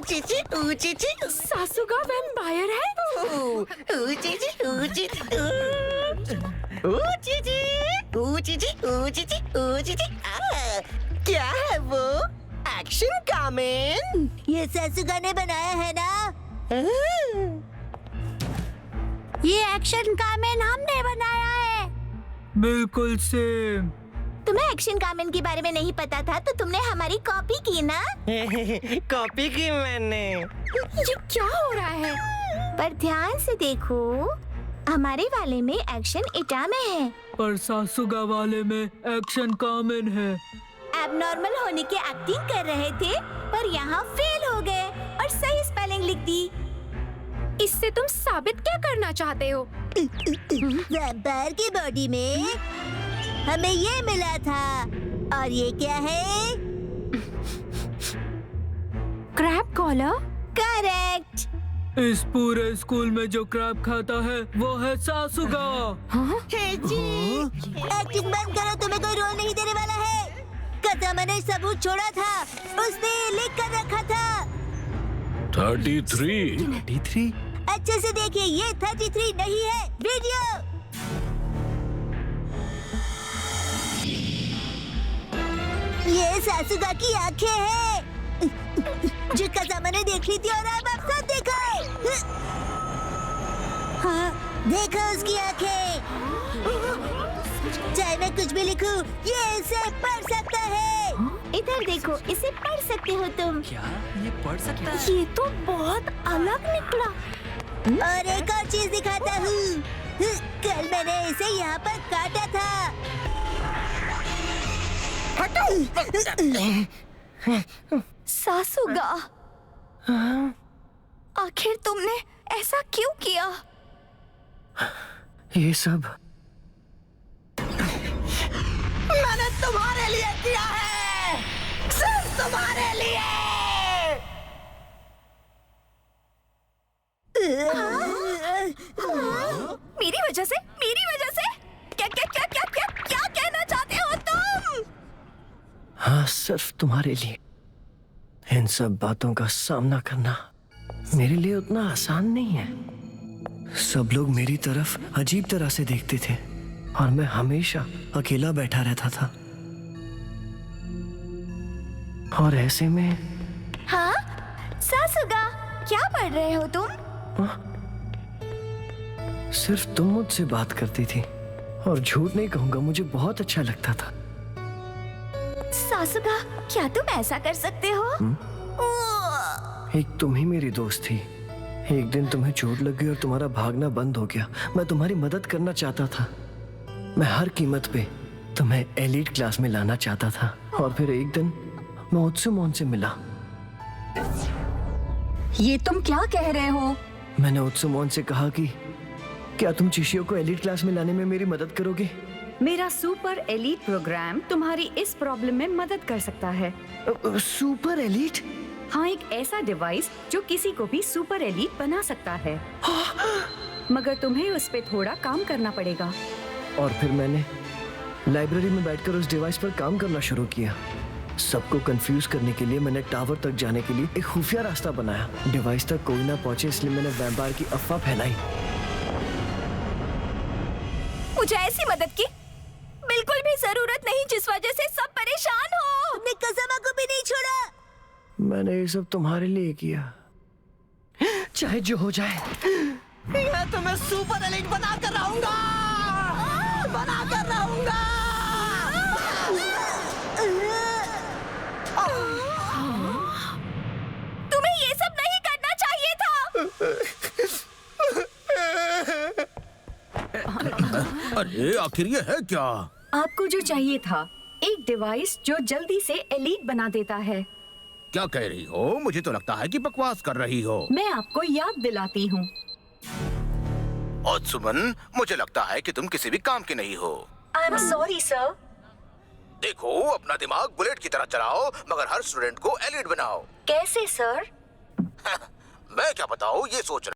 ऊचीची ऊचीची सासुगा vampire है। ऊचीची ऊचीची ऊचीची ऊचीची ऊचीची ऊचीची क्या है वो? एक्शन कामेन? ये सासुगा ने बनाया है ना? ये एक्शन कामेन हमने बनाया है। बिल्कुल सेम। तुम्हें एक्शन कामेन के बारे में नहीं पता था तो तुमने हमारी कॉपी की ना? कॉपी की मैंने। ये क्या हो रहा है? पर ध्यान से देखो, हमारे वाले में एक्शन इटा में है, पर सासुगा वाले में एक्शन कामेन है। एबनॉर्मल होने की एक्टिंग कर रहे थे पर यहाँ फेल हो गए और सही स्पेलिंग लिख दी। इससे तुम साबित क्या करना चाहते हो? वैम्पायर की बॉडी में हमें ये मिला था और ये क्या है? Crab collar? करेक्ट। इस पूरे स्कूल में जो क्रैब खाता है वो है सासुगा। एक्टिंग बंद करो, तुम्हें कोई रोल नहीं देने वाला है। कसामा ने सबूत छोड़ा था, उसने लिख कर रखा था। 33। अच्छे से देखिए, ये 33 नहीं है। वीडियो ये सासुगा की आंखें हैं जो कसामा ने देख ली थी और अब आप सब देखो। हाँ, देखो उसकी आंखें। चाहे मैं कुछ भी लिखूं, ये इसे पढ़ सकता है। इधर देखो, इसे पढ़ सकते हो तुम। क्या ये पढ़ सकता है? ये तो बहुत अलग निकला। और एक और चीज दिखाता हूँ। कल मैंने इसे यहाँ पर काटा था। सासुगा, आखिर तुमने ऐसा क्यों किया? ये सब मैंने तुम्हारे लिए किया है, सिर्फ तुम्हारे लिए। मेरी वजह से? क्या क्या क्या क्या क्या क्या कहना चाहते हो तुम? हाँ, सिर्फ तुम्हारे लिए। इन सब बातों का सामना करना मेरे लिए उतना आसान नहीं है। सब लोग मेरी तरफ अजीब तरह से देखते थे और मैं हमेशा अकेला बैठा रहता था। और ऐसे में हाँ, सासुगा, क्या पढ़ रहे हो तुम? सिर्फ तुम मुझसे बात करती थी और झूठ नहीं कहूंगा, मुझे बहुत अच्छा लगता था। सासुगा, क्या तुम ऐसा कर सकते हो? एक तुम ही मेरी दोस्त थी। एक दिन तुम्हें चोट लग गई और तुम्हारा भागना बंद हो गया। मैं तुम्हारी मदद करना चाहता था। मैं हर कीमत पे तुम्हें एलीट क्लास में लाना चाहता था। और फिर एक दिन मैं ओत्सुमोन से मिला। ये तुम क्या कह रहे हो? मैंने ओत्सुमोन से कहा कि क्या तुम चिशियो को एलीट क्लास में लाने में मेरी मदद करोगे? मेरा सुपर एलीट प्रोग्राम तुम्हारी इस प्रॉब्लम में मदद कर सकता है। Super elite? हाँ, एक ऐसा डिवाइस जो किसी को भी सुपर एलीट बना सकता है। मगर तुम्हें उस पे थोड़ा काम करना पड़ेगा। और फिर मैंने लाइब्रेरी में बैठकर उस डिवाइस पर काम करना शुरू किया। सबको कंफ्यूज करने के लिए मैंने टावर तक जाने के लिए एक खुफिया रास्ता बनाया। डिवाइस तक कोई ना पहुंचे इसलिए मैंने वैम्पायर की अफवाह फैलाई। मुझे ऐसी मदद की बिल्कुल भी जरूरत नहीं जिस वजह से सब परेशान हो। तुमने कसामा को भी नहीं छोड़ा। मैंने ये सब तुम्हारे लिए किया, चाहे जो हो जाए। मैं तुम्हें सुपर एलीट बना कर रहूंगा। तुम्हें ये सब नहीं करना चाहिए था। अरे आखिर ये है क्या? आपको जो चाहिए था, एक डिवाइस जो जल्दी से एलीट बना देता है। क्या कह रही हो? मुझे तो लगता है कि बकवास कर रही हो। मैं आपको याद दिलाती हूँ। ओत्सुमन, मुझे लगता है कि तुम किसी भी काम की नहीं हो। I am sorry sir. देखो, अपना दिमाग बुलेट की तरह चलाओ, मगर हर स्टूडेंट को एलीट बनाओ। कैसे सर? मैं क्या बताऊँ, ये सोच